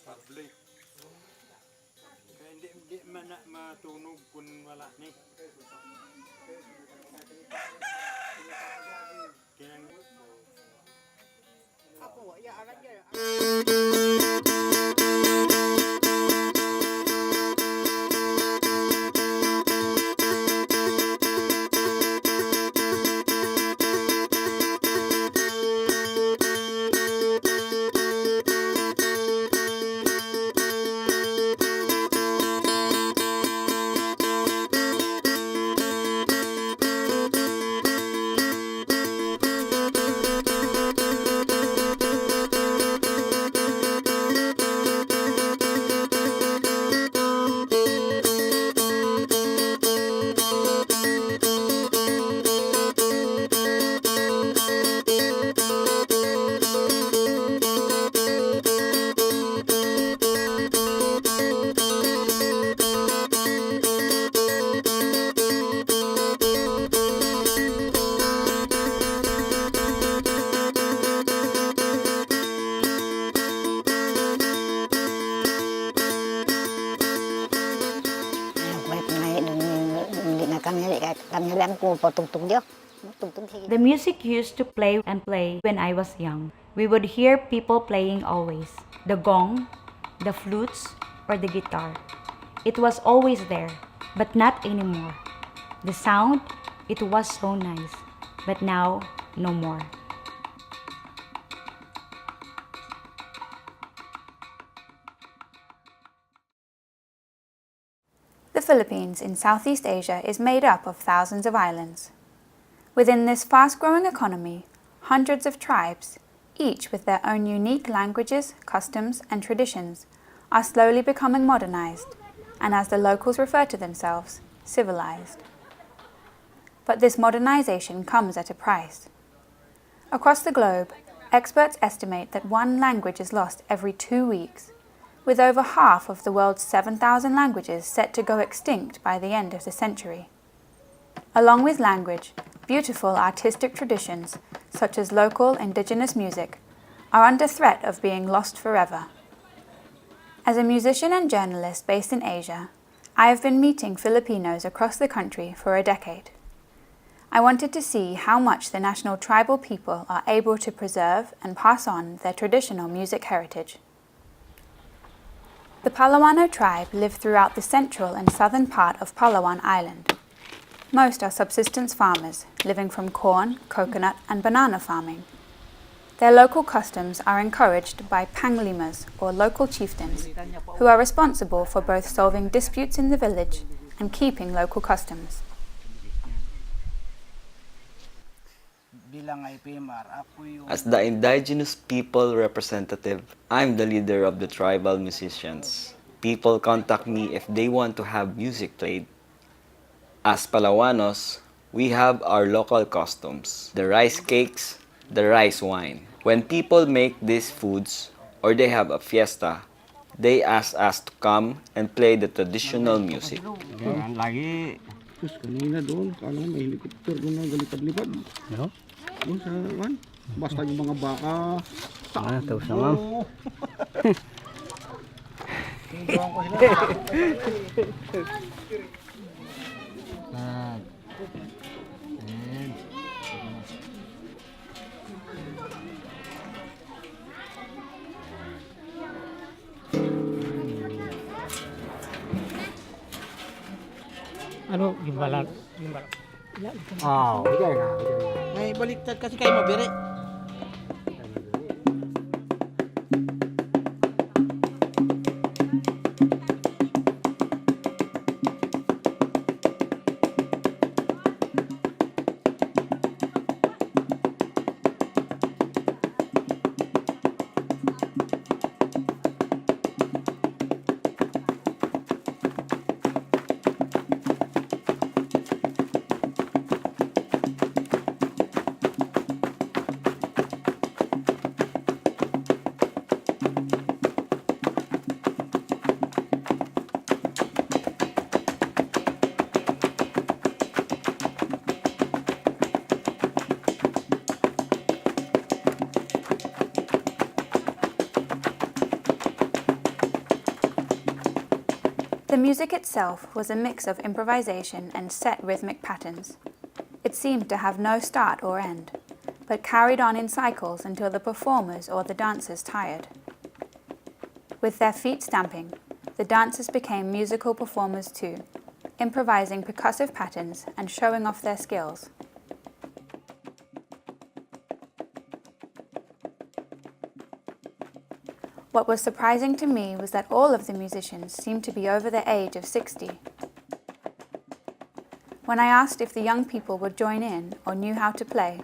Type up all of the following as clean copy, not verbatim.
Public. Kaya hindi man matunog kung wala ni. The music used to play and play when I was young. We would hear people playing always. The gong, the flutes, or the guitar. It was always there, but not anymore. The sound, it was so nice, but now, no more. The Philippines in Southeast Asia is made up of thousands of islands. Within this fast-growing economy, hundreds of tribes, each with their own unique languages, customs, and traditions, are slowly becoming modernized, and as the locals refer to themselves, civilized. But this modernization comes at a price. Across the globe, experts estimate that one language is lost every 2 weeks, with over half of the world's 7,000 languages set to go extinct by the end of the century. Along with language, beautiful artistic traditions, such as local indigenous music, are under threat of being lost forever. As a musician and journalist based in Asia, I have been meeting Filipinos across the country for a decade. I wanted to see how much the national tribal people are able to preserve and pass on their traditional music heritage. The Palawano tribe live throughout the central and southern part of Palawan Island. Most are subsistence farmers, living from corn, coconut, and banana farming. Their local customs are encouraged by panglimas, or local chieftains, who are responsible for both solving disputes in the village and keeping local customs. As the indigenous people representative, I'm the leader of the tribal musicians. People contact me if they want to have music played. As Palawanos, we have our local customs, the rice cakes, the rice wine. When people make these foods or they have a fiesta, they ask us to come and play the traditional music. Lagi. Terus kanina doon, kala may helicopter doon na galipad-lipad. Ano? Doon sa kan, basta yung mga baka. Tapos na ma'am. Ano, gimbalan? Bigay na. May baliktad kasi kayo mabiri. The music itself was a mix of improvisation and set rhythmic patterns. It seemed to have no start or end, but carried on in cycles until the performers or the dancers tired. With their feet stamping, the dancers became musical performers too, improvising percussive patterns and showing off their skills. What was surprising to me was that all of the musicians seemed to be over the age of 60. When I asked if the young people would join in or knew how to play,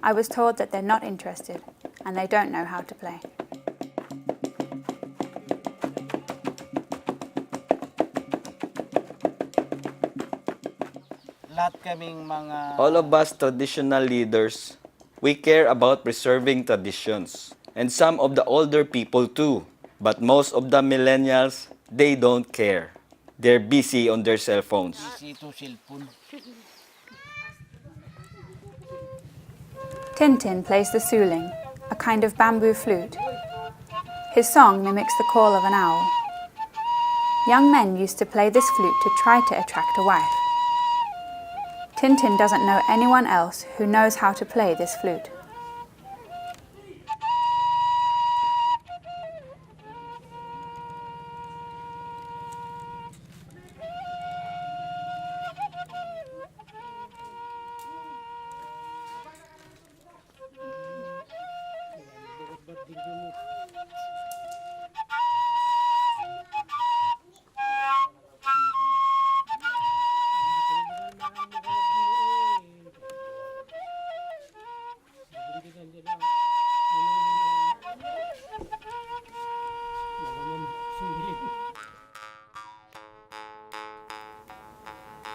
I was told that they're not interested and they don't know how to play. Lahat kaming mga... All of us traditional leaders, we care about preserving traditions. And some of the older people too. But most of the millennials, they don't care. They're busy on their cell phones. Ito cellphone. Tintin plays the suling, a kind of bamboo flute. His song mimics the call of an owl. Young men used to play this flute to try to attract a wife. Tintin doesn't know anyone else who knows how to play this flute.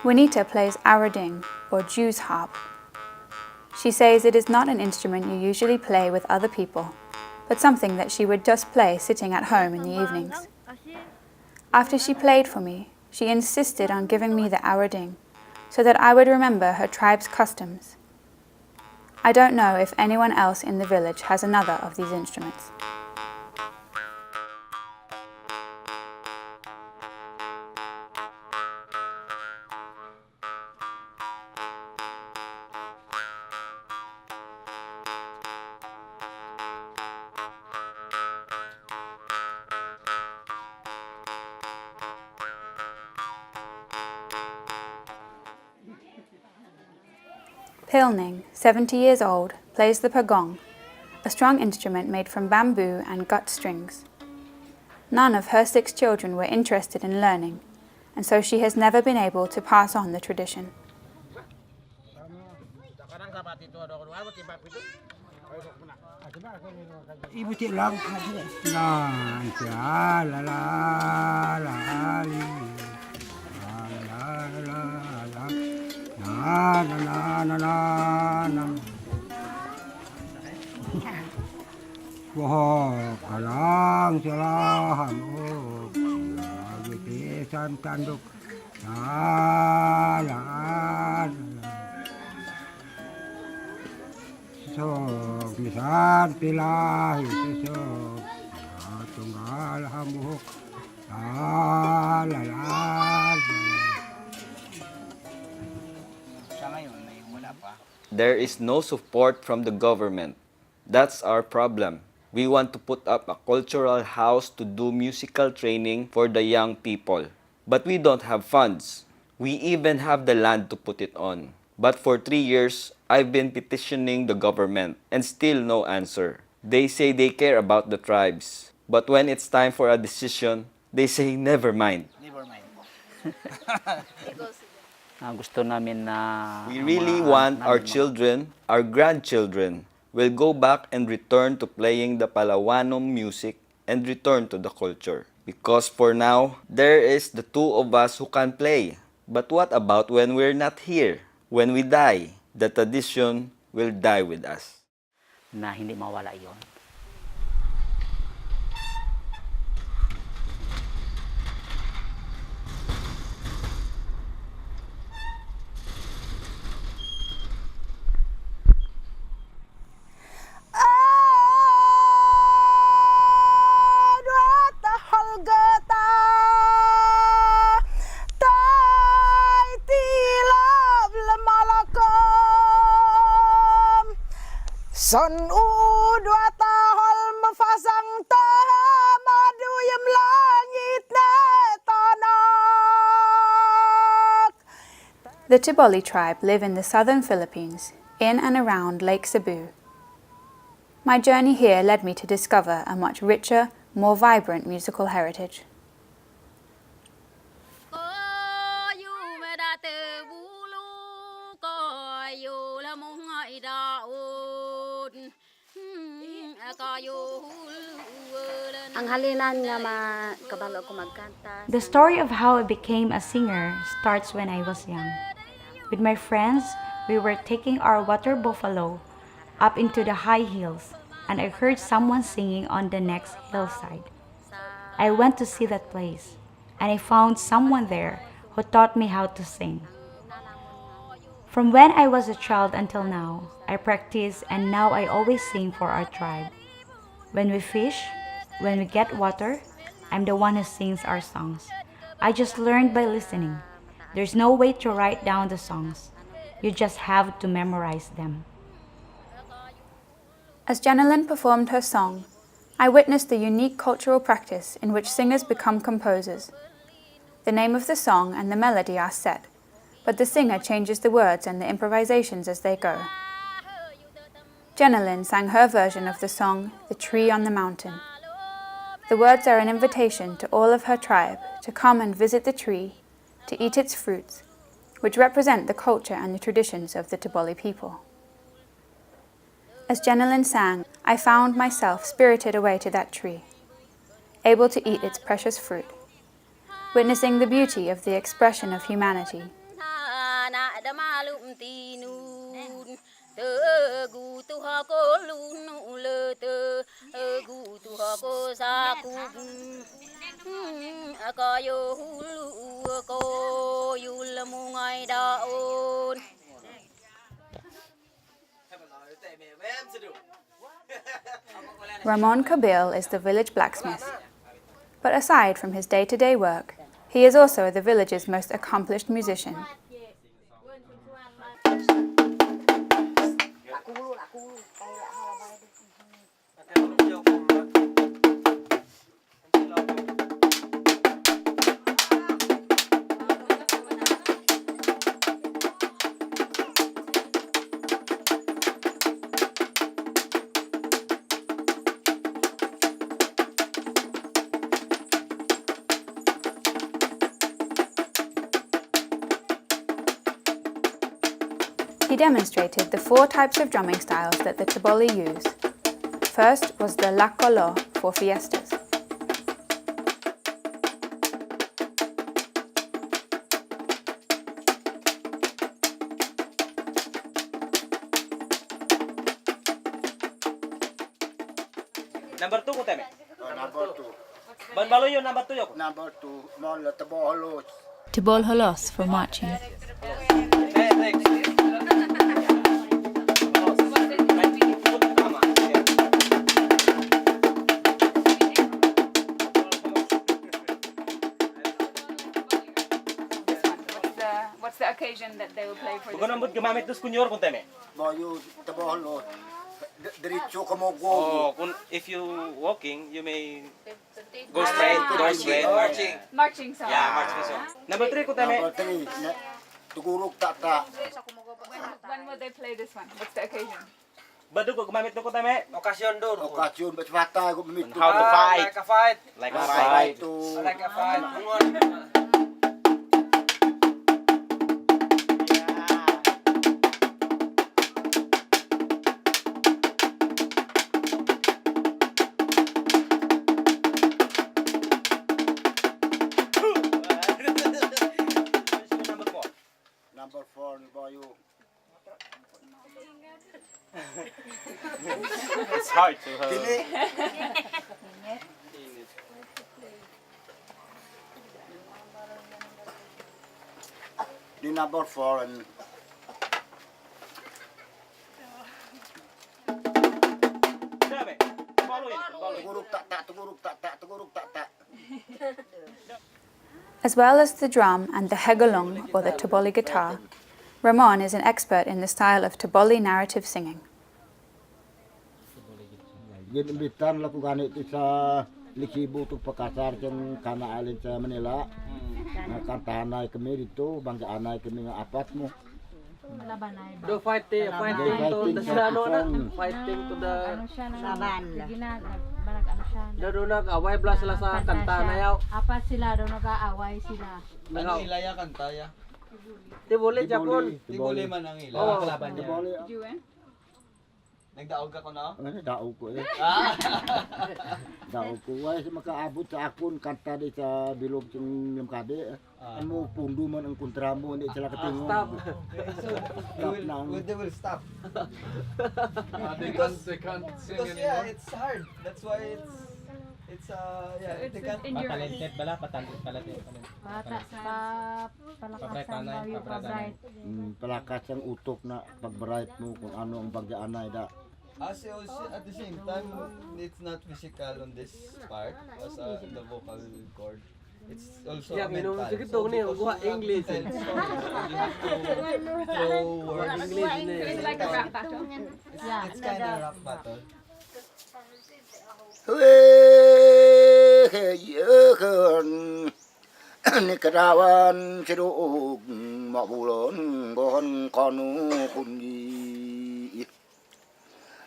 Juanita plays arading, or Jew's harp. She says it is not an instrument you usually play with other people, but something that she would just play sitting at home in the evenings. After she played for me, she insisted on giving me the arading, so that I would remember her tribe's customs. I don't know if anyone else in the village has another of these instruments. Pilning, 70 years old, plays the pagong, a strong instrument made from bamboo and gut strings. None of her 6 children were interested in learning, and so she has never been able to pass on the tradition. Ibuti lang. Nah, la la la la li. La la la la. Na na na na na na. Wah, kalang silahan. Oh, bitisan tanduk. La la la. Sok misan pilahi sesok tunggal hamuk la la la. There is no support from the government. That's our problem. We want to put up a cultural house to do musical training for the young people. But we don't have funds. We even have the land to put it on. But for 3 years, I've been petitioning the government and still no answer. They say they care about the tribes. But when it's time for a decision, they say never mind. Never mind. Gusto namin na We really want our children, our grandchildren, will go back and return to playing the Palawanon music and return to the culture. Because for now, there is the 2 of us who can play. But what about when we're not here? When we die, the tradition will die with us. na hindi mawala yon. Son dua tahol mefasang maduyem langit netanak. The T'Boli tribe live in the southern Philippines, in and around Lake Cebu. My journey here led me to discover a much richer, more vibrant musical heritage. The story of how I became a singer starts when I was young. With my friends, we were taking our water buffalo up into the high hills, and I heard someone singing on the next hillside. I went to see that place, and I found someone there who taught me how to sing. From when I was a child until now, I practice, and now I always sing for our tribe. When we fish, when we get water, I'm the one who sings our songs. I just learned by listening. There's no way to write down the songs. You just have to memorize them. As Jenilyn performed her song, I witnessed the unique cultural practice in which singers become composers. The name of the song and the melody are set, but the singer changes the words and the improvisations as they go. Jenilyn sang her version of the song, The Tree on the Mountain. The words are an invitation to all of her tribe to come and visit the tree, to eat its fruits, which represent the culture and the traditions of the T'Boli people. As Jenilyn sang, I found myself spirited away to that tree, able to eat its precious fruit, witnessing the beauty of the expression of humanity. Ramon Kabil is the village blacksmith. But aside from his day-to-day work, he is also the village's most accomplished musician. He demonstrated the 4 types of drumming styles that the T'Boli use. First was the lakolo for fiestas. Number 2 ko teme. Number 2. Ban balo yun number 2 yoko. Number 2, mon la tabolos. T'Bol holos for marching. What's the occasion that they will play for this? Kung nambut gamamit dos kunyor ko teme. Boyo tabolos. Diretso ka mo go. Oh, if you walking, you may go straight, marching. Marching song. Yeah, marching song. Number 3 ko teme. Number 3, tugurog tata. When will they play this one? What's the occasion? Badu ko gamamit ko teme. Okasyon doon. Okasyon ba't bata ko mamit. How to fight. Like a fight. Like a fight. Like a fight. Number 4, boyo. It's hard to The number 4 and Teme. Follow it. tugurog tata. As well as the drum and the hegolong, or the T'Boli guitar, Ramon is an expert in the style of T'Boli narrative singing. ginimbitan lang ko ganit sa Likibo to pakasar yung kanaalin sa Manila. Kantahanay kami dito, banggaanay kami ng apat mo. Do fighting to the fighting to the Laban. do nag-away bla sila sa kanta na yaw. Apat sila daw nag-aaway sila. Ano ilaya kanta ya? T'Boli Japon. T'Boli man ang ila. Oh, Kalaban niya. Did you win? Nagdaog ka ko na? Daog ko eh. Daog ko. Wala makaabot sa akon kanta di sa bilog yung limkade. Ano pundo man ang kontra mo, hindi sila katingon. Stop. Stop na ang... They will stop. They can't sing Because anymore. yeah, it's hard. That's why it's yeah, It's they can't. endurance. Palakasan daw yung pabright. Palakas ang utok na pag-bright mo kung ano ang bagyaanay da. As also at the same time, it's not physical on this part as the vocal cord. It's also mental. So because English and stories, you have to throw words. So it's like a rap battle. It's kind of rap battle. Nikarawan siruog mabulon kon kunyi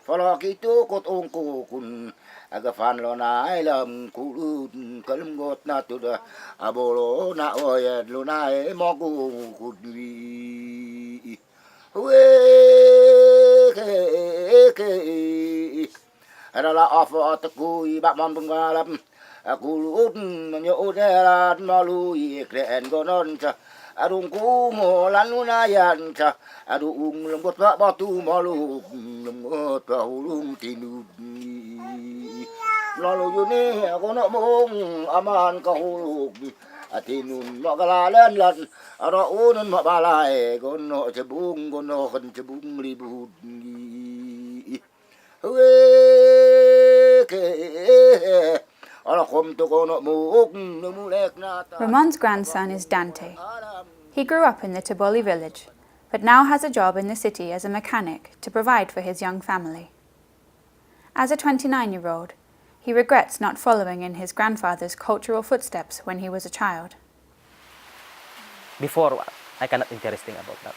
Falaki kot ongko kun agafan lo na ilam kulun kalmgot na tuda abolo na oyad lo na mogu kudwi we ke adala afo ataku ibak mampungalam aku lun menyoderan malu ikren gonon sa adung kungolan lunayan sa adung lembut batu malu lembut bahulung tinud lalu yuni aku nak mong aman kahuluk atinun makalalan lan ara unun mabalay gono cebung gono kan cebung libud Ramon's grandson is Dante. He grew up in the T'Boli village, but now has a job in the city as a mechanic to provide for his young family. As a 29-year-old, he regrets not following in his grandfather's cultural footsteps when he was a child. Before, I cannot interesting about that.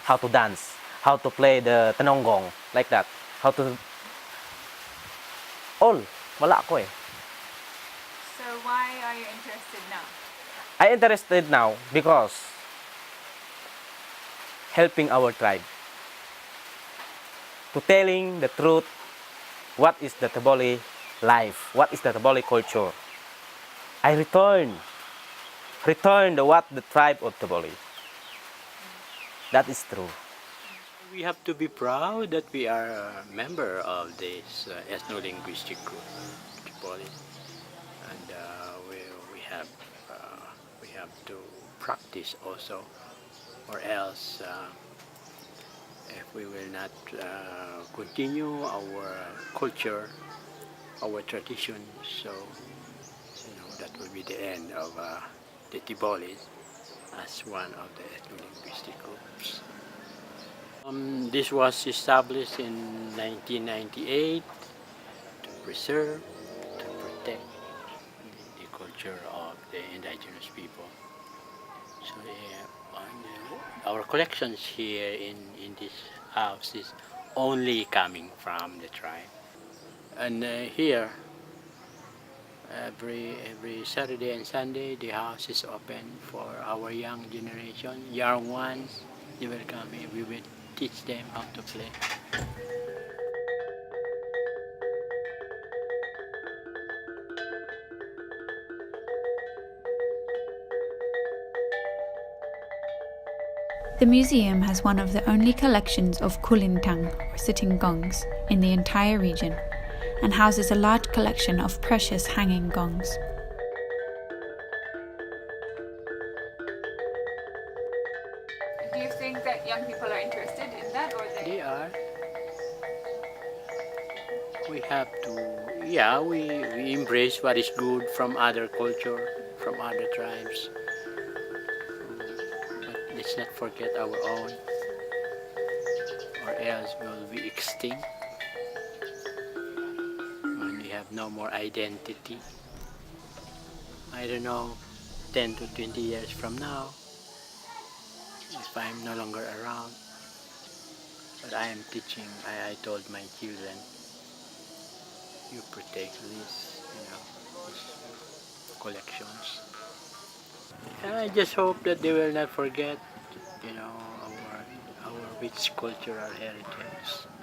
How to dance, how to play the tenonggong, like that. How to... All. Wala ako eh. So why are you interested now? I interested now because helping our tribe. To telling the truth, what is the T'Boli life, what is the T'Boli culture. I return what the tribe of T'Boli. That is true. We have to be proud that we are a member of this ethno-linguistic group, T'Boli, and we have to practice also, or else if we will not continue our culture, our tradition, so that will be the end of the T'Boli as one of the ethno-linguistic groups. This was established in 1998 to preserve, to protect the culture of the indigenous people. So our collections here in this house is only coming from the tribe. And here, every Saturday and Sunday, the house is open for our young generation, young ones. They will come here. We will teach them how to play. The museum has one of the only collections of kulintang, or sitting gongs, in the entire region, and houses a large collection of precious hanging gongs. Do you think that young people are interested in that, or They are. We have to, we embrace what is good from other culture, from other tribes. But let's not forget our own, or else we'll be extinct. have no more identity. I don't know, 10 to 20 years from now, if I'm no longer around. But I am teaching, I told my children, you protect these, these collections. And I just hope that they will not forget, our rich cultural heritage.